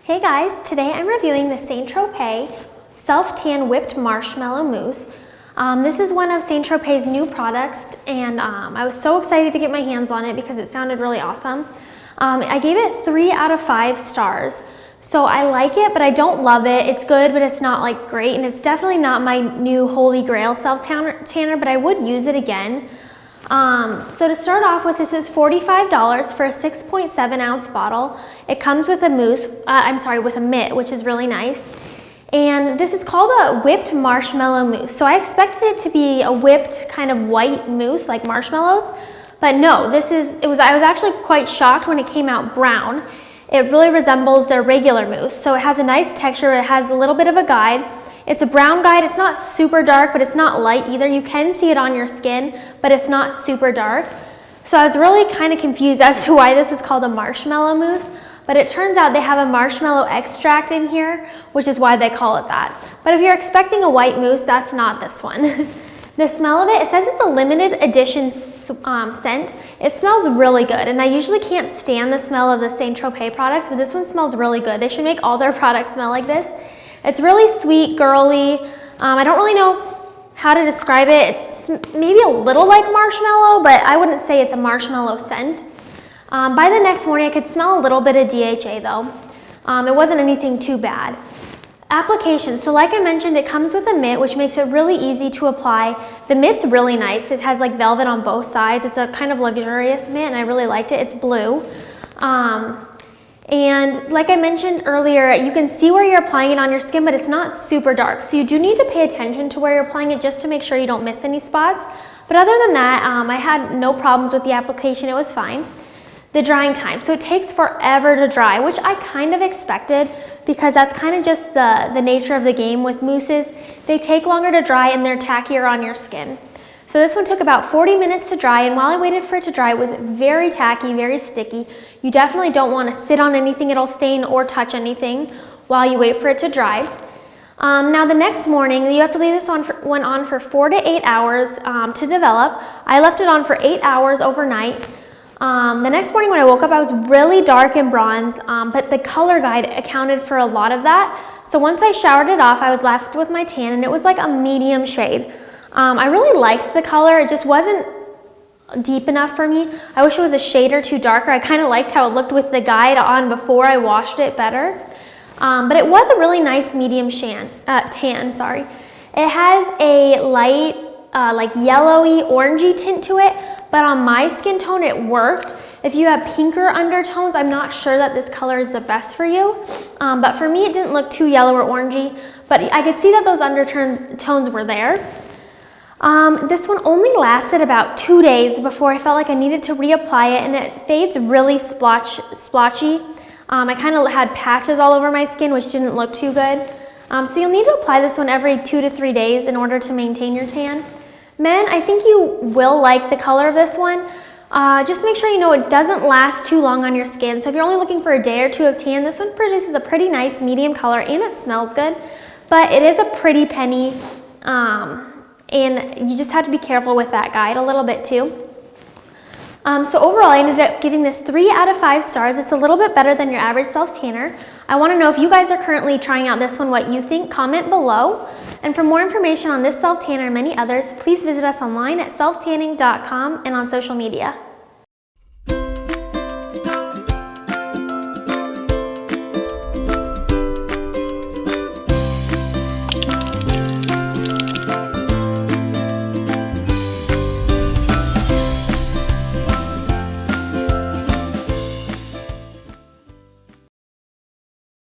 Hey guys, today I'm reviewing the Tropez Self-Tan Whipped Marshmallow Mousse. This is one of Tropez's new products, and I was so excited to get my hands on it because it sounded really awesome. I gave it 3 out of 5 stars. So I like it, but I don't love it. It's good, but it's not like great, and it's definitely not my new holy grail self-tanner, but I would use it again. So to start off with, this is $45 for a 6.7 ounce bottle. It comes with a mousse, with a mitt, which is really nice. And this is called a whipped marshmallow mousse. So I expected it to be a whipped kind of white mousse like marshmallows, but no, I was actually quite shocked when it came out brown. It really resembles their regular mousse. So it has a nice texture, it has a little bit of a guide. It's a brown guide. It's not super dark, but it's not light either. You can see it on your skin, but it's not super dark. So I was really kind of confused as to why this is called a marshmallow mousse, but it turns out they have a marshmallow extract in here, which is why they call it that. But if you're expecting a white mousse, that's not this one. The smell of it says it's a limited edition scent. It smells really good, and I usually can't stand the smell of the Tropez products, but this one smells really good. They should make all their products smell like this. It's really sweet, girly. I don't really know how to describe it. It's maybe a little like marshmallow, but I wouldn't say it's a marshmallow scent. By the next morning, I could smell a little bit of DHA though. It wasn't anything too bad. Application. So like I mentioned, it comes with a mitt, which makes it really easy to apply. The mitt's really nice. It has like velvet on both sides. It's a kind of luxurious mitt, and I really liked it. It's blue. And like I mentioned earlier, you can see where you're applying it on your skin, but it's not super dark. So you do need to pay attention to where you're applying it just to make sure you don't miss any spots. But other than that, I had no problems with the application. It was fine. The drying time. So it takes forever to dry, which I kind of expected because that's kind of just the nature of the game with mousses. They take longer to dry and they're tackier on your skin. So this one took about 40 minutes to dry, and while I waited for it to dry, it was very tacky, very sticky. You definitely don't want to sit on anything, it'll stain, or touch anything while you wait for it to dry. Now the next morning, you have to leave this one on for 4 to 8 hours to develop. I left it on for 8 hours overnight. The next morning when I woke up, I was really dark in bronze, but the color guide accounted for a lot of that. So once I showered it off, I was left with my tan, and it was like a medium shade. I really liked the color. It just wasn't deep enough for me. I wish it was a shade or two darker. I kind of liked how it looked with the guide on before I washed it better. But it was a really nice medium tan, sorry. It has a light, like yellowy, orangey tint to it, but on my skin tone, it worked. If you have pinker undertones, I'm not sure that this color is the best for you. But for me, it didn't look too yellow or orangey, but I could see that those undertones were there. This one only lasted about 2 days before I felt like I needed to reapply it, and it fades really splotchy. I kind of had patches all over my skin, which didn't look too good. So you'll need to apply this one every 2 to 3 days in order to maintain your tan. Men, I think you will like the color of this one. Just make sure you know it doesn't last too long on your skin. So if you're only looking for a day or two of tan, this one produces a pretty nice medium color, and it smells good. But it is a pretty penny. And you just have to be careful with that guide a little bit too. So overall, I ended up giving this 3 out of 5 stars. It's a little bit better than your average self-tanner. I want to know if you guys are currently trying out this one, what you think. Comment below. And for more information on this self-tanner and many others, please visit us online at SelfTanning.com and on social media.